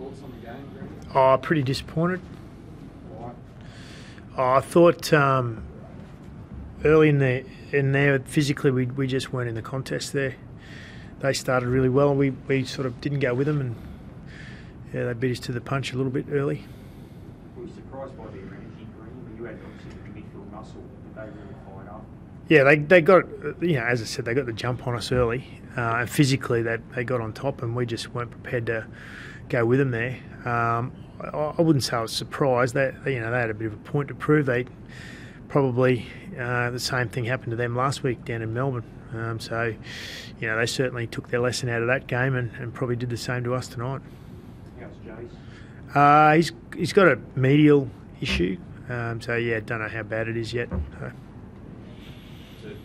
thoughts on the game, Greg? Oh, pretty disappointed. Why? Oh, I thought early in there physically we just weren't in the contest there. They started really well. We sort of didn't go with them, and yeah, they beat us to the punch a little bit early. I was surprised by their energy, Green. You had obviously the midfield muscle, but they really fired up. Yeah, they got, as I said, they got the jump on us early, and physically they got on top, and we just weren't prepared to go with them there. I wouldn't say I was surprised. They had a bit of a point to prove. They probably the same thing happened to them last week down in Melbourne. So they certainly took their lesson out of that game and probably did the same to us tonight. How's Jace? He's got a medial issue, so yeah, don't know how bad it is yet. So. Is it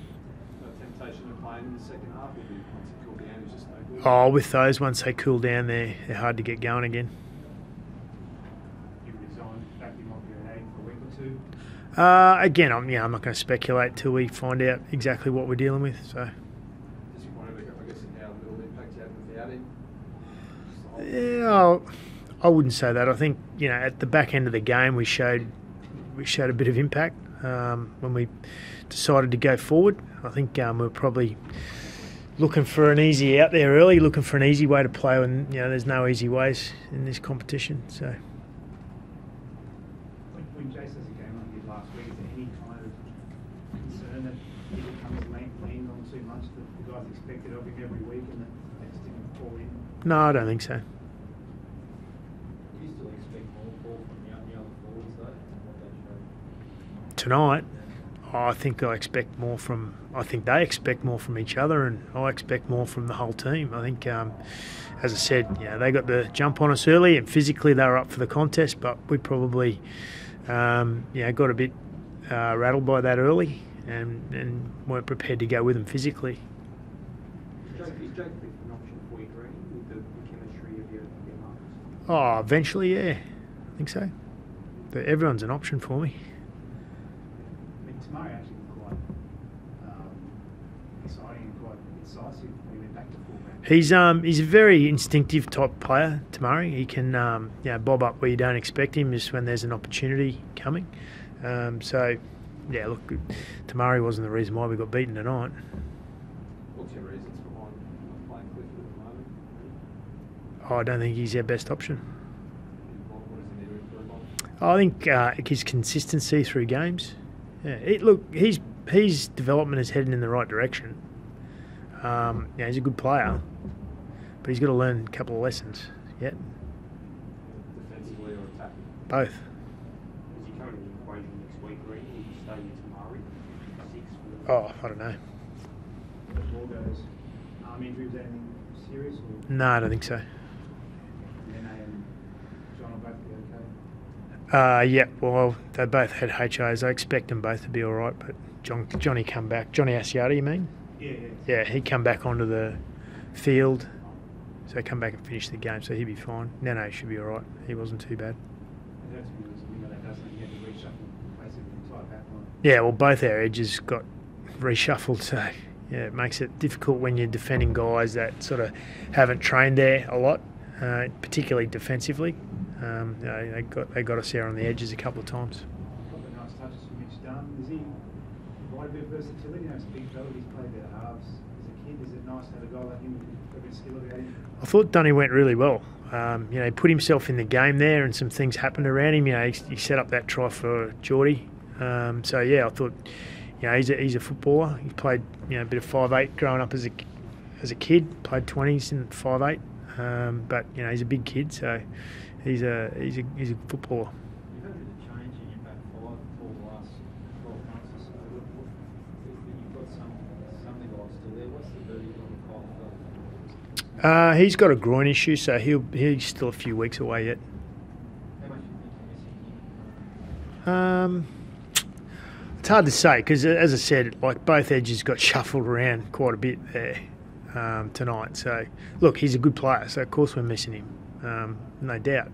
a temptation to play in the second half, or once it cooled down, it's just no good? Oh, with those, once they cool down, they're hard to get going again. You resigned back, you might be an egg for a week or two. Again, I'm not going to speculate till we find out exactly what we're dealing with. So. Disappointed, I guess, in how little impact you had without him. Yeah, I wouldn't say that. I think at the back end of the game we showed a bit of impact when we decided to go forward. I think we were probably looking for an easy out there early, looking for an easy way to play when there's no easy ways in this competition. So. When Jace has a game like he did last week, is there any kind of concern that he becomes lean on too much that the guys expected of him every week and that they just didn't fall in? No, I don't think so. Do you still expect more ball from the other forwards, though, than what they showed? Tonight, I think they expect more from each other, and I expect more from the whole team. I think, as I said, they got the jump on us early, and physically they were up for the contest, but we probably got a bit rattled by that early and weren't prepared to go with them physically. Is Jake an option for you, Green, with the chemistry of your markers? Oh, eventually, yeah, I think so. But everyone's an option for me. I mean, Tamari actually quite exciting and quite incisive when he went back to fullback. He's a very instinctive type player, Tamari. He can bob up where you don't expect him, just when there's an opportunity coming. So, yeah, look, Tamari wasn't the reason why we got beaten tonight. What's your reasons behind not playing Clifford at the moment? Oh, I don't think he's our best option. What is it there to improve on? I think his consistency through games. Yeah, his development is heading in the right direction. He's a good player, but he's got to learn a couple of lessons yet. Defensively or attacking? Both. Is he coming in the equation next week, Green? Will you stay with Tamari? 6 for the... Oh, I don't know. The ball goes. Arm injury, is that anything serious? Or No, I don't think so. Nene and John will both be okay? Yeah, well, they both had HIs. I expect them both to be all right, but Johnny come back. Johnny Asiata, you mean? Yeah. Yeah, he come back onto the field, so come back and finish the game, so he'll be fine. Nene should be all right. He wasn't too bad. That's because it's a winger that doesn't get to reshuffle basically the entire back line. Yeah, well, both our edges got reshuffled, so yeah, it makes it difficult when you're defending guys that sort of haven't trained there a lot, particularly defensively. They got us there on the edges a couple of times. Got the nice touches from Mitch Dunn. Is he provide a bit of versatility? He's a big fella. He's played better halves as a kid. Is it nice to have a guy like him with a bit of skill about him? I thought Dunny went really well. He put himself in the game there, and some things happened around him. He set up that try for Geordie. So yeah, I thought, he's a footballer. He played, a bit of 5'8" growing up as a kid. Played 20s in 5'8", but he's a big kid, so he's a footballer. You've had a bit of change in your back five for the last 12 months or so. You've got some of the guys still there. What's the verdict on Kyle Feldt? He's got a groin issue, so he's still a few weeks away yet. How much do you think you're missing him? It's hard to say because, as I said, like both edges got shuffled around quite a bit there tonight. So, look, he's a good player, so of course we're missing him, no doubt.